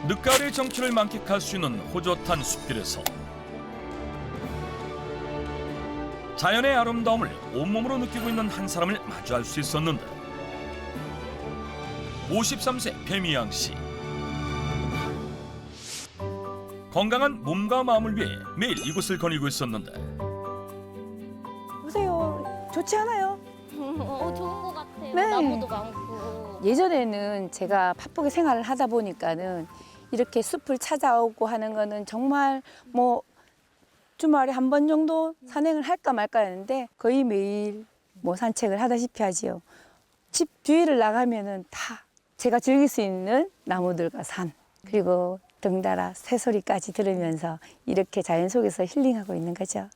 늦가을의 정취를 만끽할 수 있는 호젓한 숲길에서 자연의 아름다움을 온몸으로 느끼고 있는 한 사람을 마주할 수 있었는데 53세 배미양 씨. 건강한 몸과 마음을 위해 매일 이곳을 거닐고 있었는데 보세요. 좋지 않아요? 좋은 것 같아요. 네. 나무도 많고. 예전에는 제가 바쁘게 생활을 하다 보니까는 이렇게 숲을 찾아오고 하는 거는 정말 뭐 주말에 한 번 정도 산행을 할까 말까 했는데 거의 매일 뭐 산책을 하다시피 하지요. 집 주위를 나가면은 다 제가 즐길 수 있는 나무들과 산 그리고 덩달아 새소리까지 들으면서 이렇게 자연 속에서 힐링하고 있는 거죠.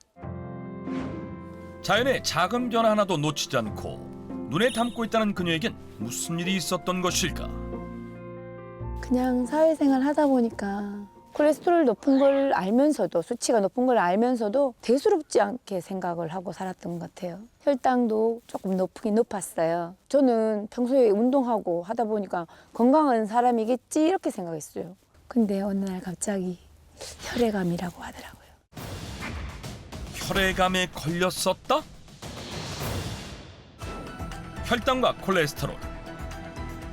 자연의 작은 변화 하나도 놓치지 않고 눈에 담고 있다는 그녀에겐 무슨 일이 있었던 것일까? 그냥 사회생활 하다 보니까 콜레스테롤 높은 걸 알면서도 수치가 높은 걸 알면서도 대수롭지 않게 생각을 하고 살았던 것 같아요. 혈당도 조금 높긴 높았어요. 저는 평소에 운동하고 하다 보니까 건강한 사람이겠지 이렇게 생각했어요. 근데 어느 날 갑자기 혈액암이라고 하더라고요. 혈액암에 걸렸었다? 혈당과 콜레스테롤,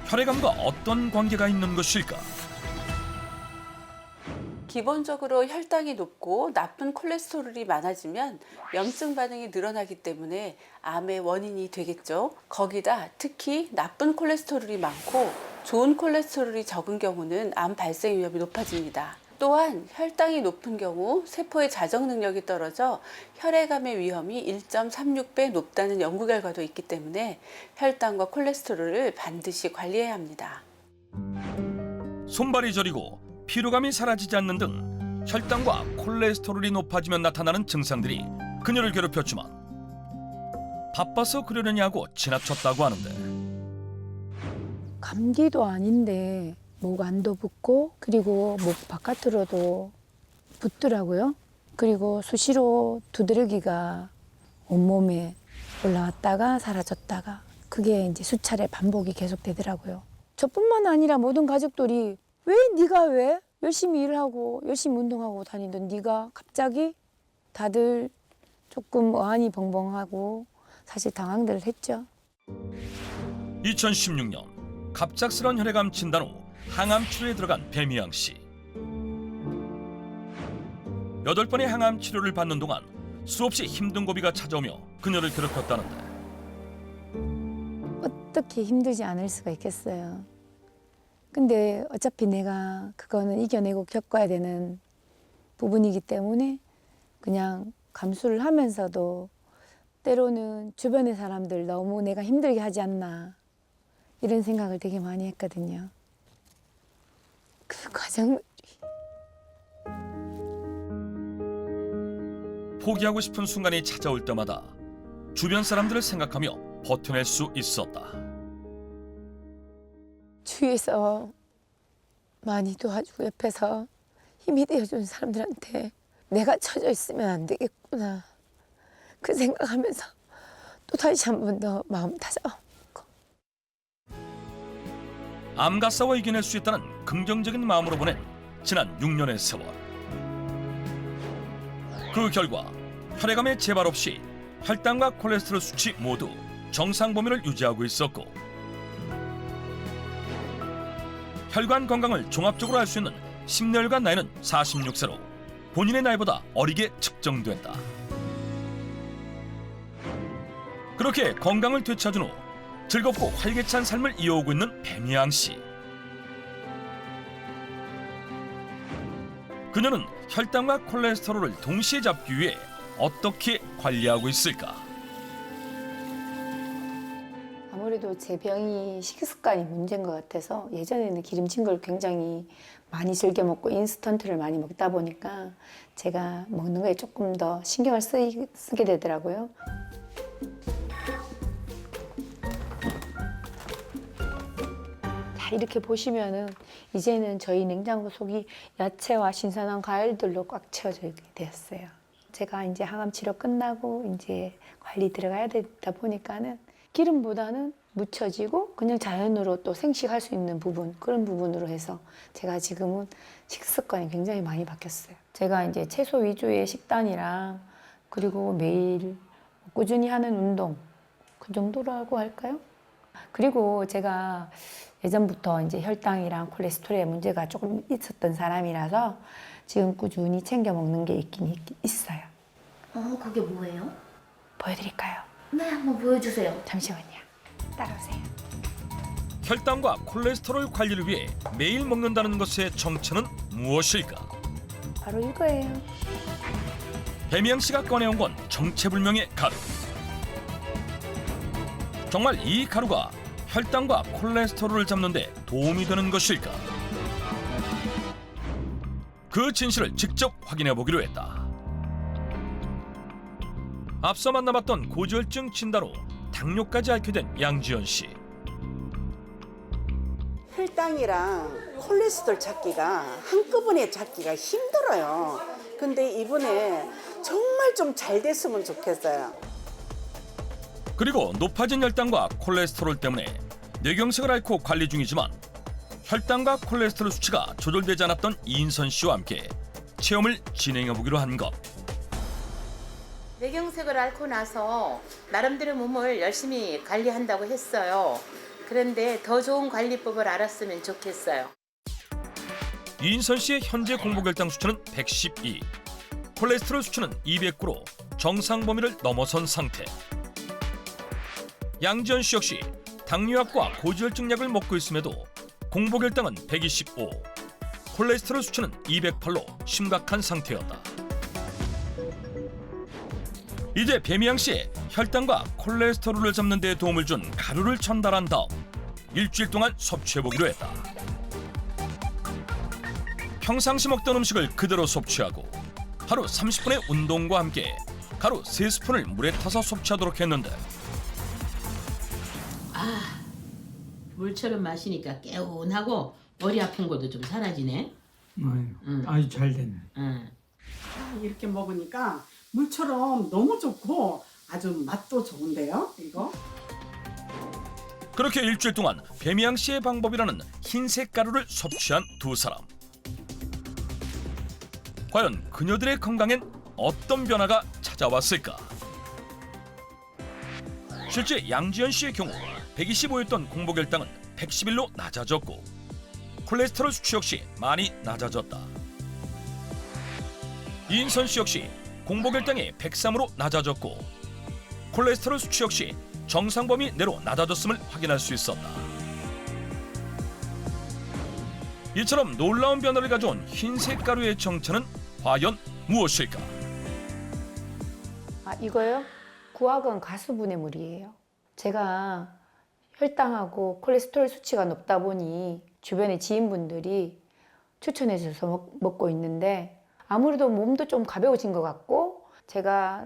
혈액암과 어떤 관계가 있는 것일까? 기본적으로 혈당이 높고 나쁜 콜레스테롤이 많아지면 염증 반응이 늘어나기 때문에 암의 원인이 되겠죠. 거기다 특히 나쁜 콜레스테롤이 많고 좋은 콜레스테롤이 적은 경우는 암 발생 위험이 높아집니다. 또한 혈당이 높은 경우 세포의 자정 능력이 떨어져 혈액암의 위험이 1.36배 높다는 연구 결과도 있기 때문에 혈당과 콜레스테롤을 반드시 관리해야 합니다. 손발이 저리고 피로감이 사라지지 않는 등 혈당과 콜레스테롤이 높아지면 나타나는 증상들이 그녀를 괴롭혔지만 바빠서 그러려냐고 지나쳤다고 하는데 감기도 아닌데 목 안도 붓고 그리고 목 바깥으로도 붓더라고요. 그리고 수시로 두드러기가 온몸에 올라왔다가 사라졌다가 그게 이제 수차례 반복이 계속되더라고요. 저뿐만 아니라 모든 가족들이 왜 열심히 일하고 열심히 운동하고 다니던 네가 갑자기 다들 조금 어안이 벙벙하고 사실 당황들 했죠. 2016년 갑작스런 혈액암 진단 후 항암 치료에 들어간 배미양 씨. 8번의 항암 치료를 받는 동안 수없이 힘든 고비가 찾아오며 그녀를 괴롭혔다는데 어떻게 힘들지 않을 수가 있겠어요. 근데 어차피 내가 그거는 이겨내고 겪어야 되는 부분이기 때문에 그냥 감수를 하면서도 때로는 주변의 사람들 너무 내가 힘들게 하지 않나 이런 생각을 되게 많이 했거든요. 그 과정 포기하고 싶은 순간이 찾아올 때마다 주변 사람들을 생각하며 버텨낼 수 있었다. 주위에서 많이 도와주고 옆에서 힘이 되어준 사람들한테 내가 처져 있으면 안 되겠구나 그 생각하면서 또 다시 한 번 더 마음 다잡고 암과 싸워 이겨낼 수 있다는 긍정적인 마음으로 보낸 지난 6년의 세월. 그 결과 혈액암의 재발 없이 혈당과 콜레스테롤 수치 모두 정상 범위를 유지하고 있었고 혈관 건강을 종합적으로 알 수 있는 심내혈관 나이는 46세로 본인의 나이보다 어리게 측정됐다. 그렇게 건강을 되찾은 후 즐겁고 활기찬 삶을 이어오고 있는 배미양 씨. 그녀는 혈당과 콜레스테롤을 동시에 잡기 위해 어떻게 관리하고 있을까? 아무래도 제 병이 식습관이 문제인 것 같아서 예전에는 기름진 걸 굉장히 많이 즐겨 먹고 인스턴트를 많이 먹다 보니까 제가 먹는 거에 조금 더 신경을 쓰게 되더라고요. 자, 이렇게 보시면은 이제는 저희 냉장고 속이 야채와 신선한 과일들로 꽉 채워져 있게 되었어요. 제가 이제 항암 치료 끝나고 이제 관리 들어가야 되다 보니까는 기름보다는 묻혀지고 그냥 자연으로 또 생식할 수 있는 부분, 그런 부분으로 해서 제가 지금은 식습관이 굉장히 많이 바뀌었어요. 제가 이제 채소 위주의 식단이랑 그리고 매일 꾸준히 하는 운동, 그 정도라고 할까요? 그리고 제가 예전부터 이제 혈당이랑 콜레스테롤에 문제가 조금 있었던 사람이라서 지금 꾸준히 챙겨 먹는 게 있긴 있어요. 그게 뭐예요? 보여드릴까요? 네, 한번 보여주세요. 잠시만요. 따라오세요. 혈당과 콜레스테롤 관리를 위해 매일 먹는다는 것의 정체는 무엇일까? 바로 이거예요. 배미양 씨가 꺼내온 건 정체불명의 가루. 정말 이 가루가 혈당과 콜레스테롤을 잡는 데 도움이 되는 것일까? 그 진실을 직접 확인해 보기로 했다. 앞서 만나봤던 고지혈증 진단으로 당뇨까지 앓게 된 양지연 씨. 혈당이랑 콜레스테롤 찾기가 한꺼번에 찾기가 힘들어요. 근데 이번에 정말 좀 잘 됐으면 좋겠어요. 그리고 높아진 혈당과 콜레스테롤 때문에 뇌경색을 앓고 관리 중이지만 혈당과 콜레스테롤 수치가 조절되지 않았던 이인선 씨와 함께 체험을 진행해 보기로 한 것. 뇌경색을 앓고 나서 나름대로 몸을 열심히 관리한다고 했어요. 그런데 더 좋은 관리법을 알았으면 좋겠어요. 이인선 씨의 현재 공복혈당 수치는 112, 콜레스테롤 수치는 209로 정상 범위를 넘어선 상태. 양지연 씨 역시 당뇨약과 고지혈증 약을 먹고 있음에도 공복혈당은 125, 콜레스테롤 수치는 208로 심각한 상태였다. 이제 배미양 씨의 혈당과 콜레스테롤을 잡는 데 도움을 준 가루를 전달한 다음 일주일 동안 섭취해보기로 했다. 평상시 먹던 음식을 그대로 섭취하고 하루 30분의 운동과 함께 가루 3스푼을 물에 타서 섭취하도록 했는데 물처럼 마시니까 개운하고 머리 아픈 것도 좀 사라지네. 아주 잘 됐네. 이렇게 먹으니까 물처럼 너무 좋고 아주 맛도 좋은데요, 이거? 그렇게 일주일 동안 배미양 씨의 방법이라는 흰색 가루를 섭취한 두 사람. 과연 그녀들의 건강엔 어떤 변화가 찾아왔을까? 실제 양지연 씨의 경우 125였던 공복혈당은 111로 낮아졌고 콜레스테롤 수치 역시 많이 낮아졌다. 이인선 씨 역시 공복혈당이 103으로 낮아졌고 콜레스테롤 수치 역시 정상 범위 내로 낮아졌음을 확인할 수 있었다. 이처럼 놀라운 변화를 가져온 흰색 가루의 정체는 과연 무엇일까? 이거요? 구악은 가수분해물이에요. 제가 혈당하고 콜레스테롤 수치가 높다 보니 주변의 지인분들이 추천해 주셔서 먹고 있는데 아무래도 몸도 좀 가벼워진 것 같고 제가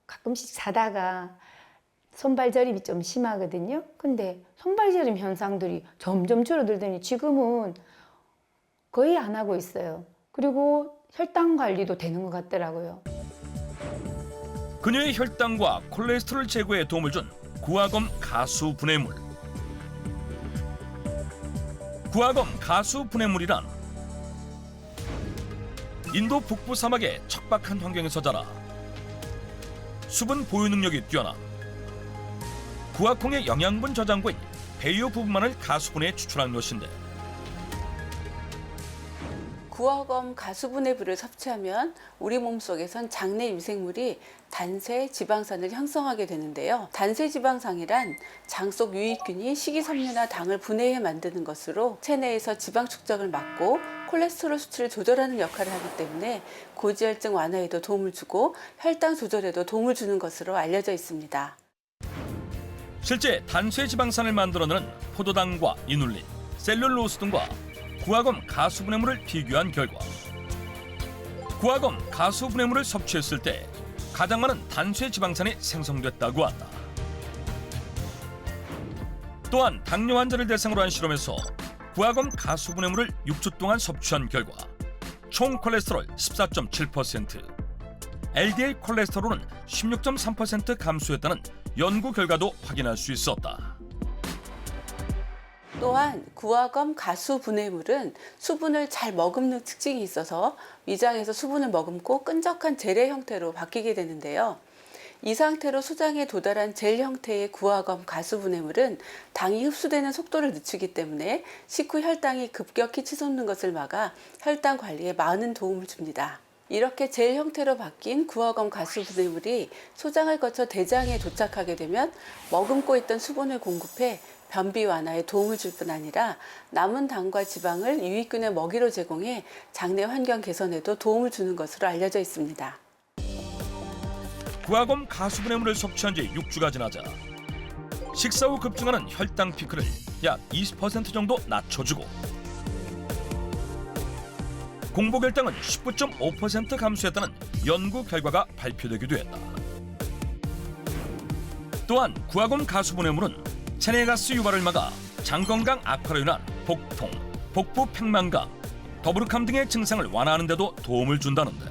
가끔씩 자다가 손발저림이 좀 심하거든요. 근데 손발저림 현상들이 점점 줄어들더니 지금은 거의 안 하고 있어요. 그리고 혈당 관리도 되는 것 같더라고요. 그녀의 혈당과 콜레스테롤 제거에 도움을 준 구아검 가수 분해물. 구아검 가수 분해물이란 인도 북부 사막의 척박한 환경에서 자라 수분 보유 능력이 뛰어난 구아콩의 영양분 저장고인 배유 부분만을 가수분해에 추출한 것인데 구화검 가수분해물을 섭취하면 우리 몸속에선 장내 유생물이 단세 지방산을 형성하게 되는데요. 단세 지방산이란 장 속 유익균이 식이섬유나 당을 분해해 만드는 것으로 체내에서 지방 축적을 막고 콜레스테롤 수치를 조절하는 역할을 하기 때문에 고지혈증 완화에도 도움을 주고 혈당 조절에도 도움을 주는 것으로 알려져 있습니다. 실제 단쇄 지방산을 만들어내는 포도당과 이눌린, 셀룰로스 등과 구아검 가수분해물을 비교한 결과 구아검 가수분해물을 섭취했을 때 가장 많은 단쇄 지방산이 생성됐다고 한다. 또한 당뇨 환자를 대상으로 한 실험에서 구아검 가수분해물을 6주 동안 섭취한 결과 총 콜레스테롤 14.7%, LDL 콜레스테롤은 16.3% 감소했다는 연구 결과도 확인할 수 있었다. 또한 구화검 가수분해물은 수분을 잘 머금는 특징이 있어서 위장에서 수분을 머금고 끈적한 젤의 형태로 바뀌게 되는데요. 이 상태로 소장에 도달한 젤 형태의 구화검 가수분해물은 당이 흡수되는 속도를 늦추기 때문에 식후 혈당이 급격히 치솟는 것을 막아 혈당 관리에 많은 도움을 줍니다. 이렇게 젤 형태로 바뀐 구화검 가수분해물이 소장을 거쳐 대장에 도착하게 되면 머금고 있던 수분을 공급해 변비 완화에 도움을 줄 뿐 아니라 남은 당과 지방을 유익균의 먹이로 제공해 장내 환경 개선에도 도움을 주는 것으로 알려져 있습니다. 구화검 가수분해물을 섭취한 지 6주가 지나자 식사 후 급증하는 혈당 피크를 약 20% 정도 낮춰주고 공복혈당은 19.5% 감소했다는 연구 결과가 발표되기도 했다. 또한 구화검 가수분해물은 체내가스 유발을 막아 장건강 악화로 인한 복통, 복부 팽만감, 더부룩함 등의 증상을 완화하는 데도 도움을 준다는데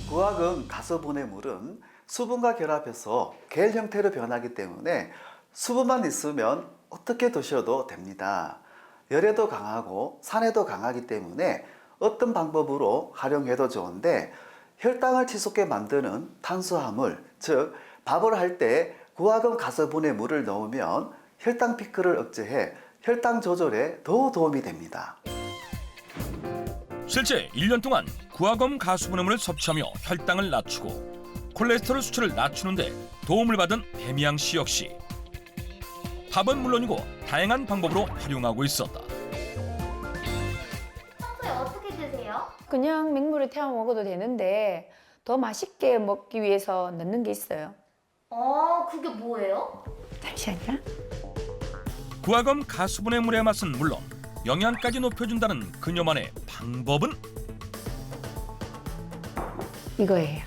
구화검 가수분해물은 수분과 결합해서 겔 형태로 변하기 때문에 수분만 있으면 어떻게 드셔도 됩니다. 열에도 강하고 산에도 강하기 때문에 어떤 방법으로 활용해도 좋은데 혈당을 치솟게 만드는 탄수화물, 즉 밥을 할 때 구화검 가수분해물을 넣으면 혈당 피크를 억제해 혈당 조절에 더 도움이 됩니다. 실제 1년 동안 구화검 가수분해물을 섭취하며 혈당을 낮추고 콜레스테롤 수치를 낮추는 데 도움을 받은 배미양 씨 역시 밥은 물론이고 다양한 방법으로 활용하고 있었다. 평소에 어떻게 드세요? 그냥 맹물에 태워 먹어도 되는데 더 맛있게 먹기 위해서 넣는 게 있어요. 그게 뭐예요? 잠시만요. 구화검 가수분해물의 맛은 물론 영양까지 높여준다는 그녀만의 방법은 이거예요.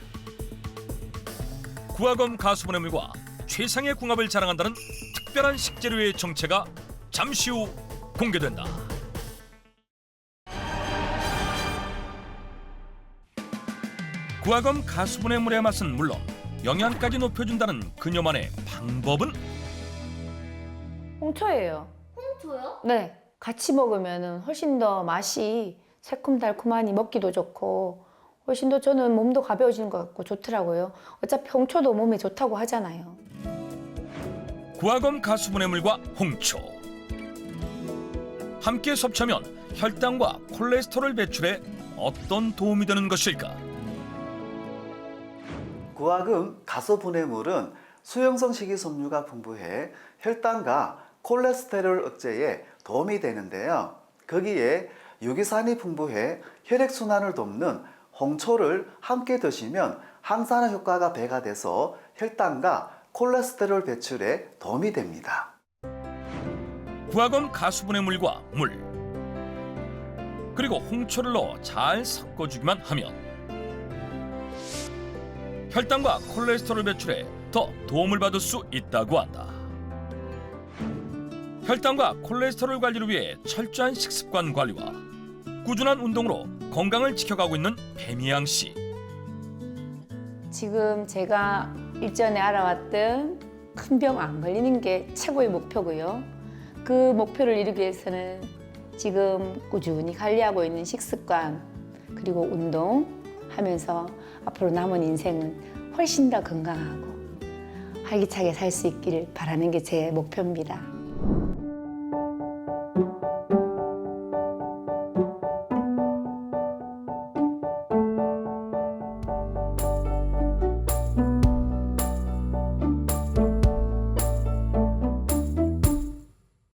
구화검 가수분해물과 최상의 궁합을 자랑한다는 특별한 식재료의 정체가 잠시 후 공개된다. 구화검 가수분해물의 맛은 물론 영양까지 높여준다는 그녀만의 방법은 홍초예요. 홍초요? 네. 같이 먹으면 훨씬 더 맛이 새콤달콤하니 먹기도 좋고 훨씬 더 저는 몸도 가벼워지는 것 같고 좋더라고요. 어차피 홍초도 몸에 좋다고 하잖아요. 구화검 가수분해물과 홍초 함께 섭취하면 혈당과 콜레스테롤 배출에 어떤 도움이 되는 것일까? 구화검 가수분해물은 수용성 식이섬유가 풍부해 혈당과 콜레스테롤 억제에 도움이 되는데요. 거기에 유기산이 풍부해 혈액순환을 돕는 홍초를 함께 드시면 항산화 효과가 배가 돼서 혈당과 콜레스테롤 배출에 도움이 됩니다. 구화검 가수분해물과 물 그리고 홍초를 넣어 잘 섞어주기만 하면 혈당과 콜레스테롤 배출에 더 도움을 받을 수 있다고 한다. 혈당과 콜레스테롤 관리를 위해 철저한 식습관 관리와 꾸준한 운동으로 건강을 지켜가고 있는 배미양 씨. 지금 제가 일전에 알아왔던 큰 병 안 걸리는 게 최고의 목표고요. 그 목표를 이루기 위해서는 지금 꾸준히 관리하고 있는 식습관 그리고 운동하면서 앞으로 남은 인생은 훨씬 더 건강하고 활기차게 살 수 있기를 바라는 게 제 목표입니다.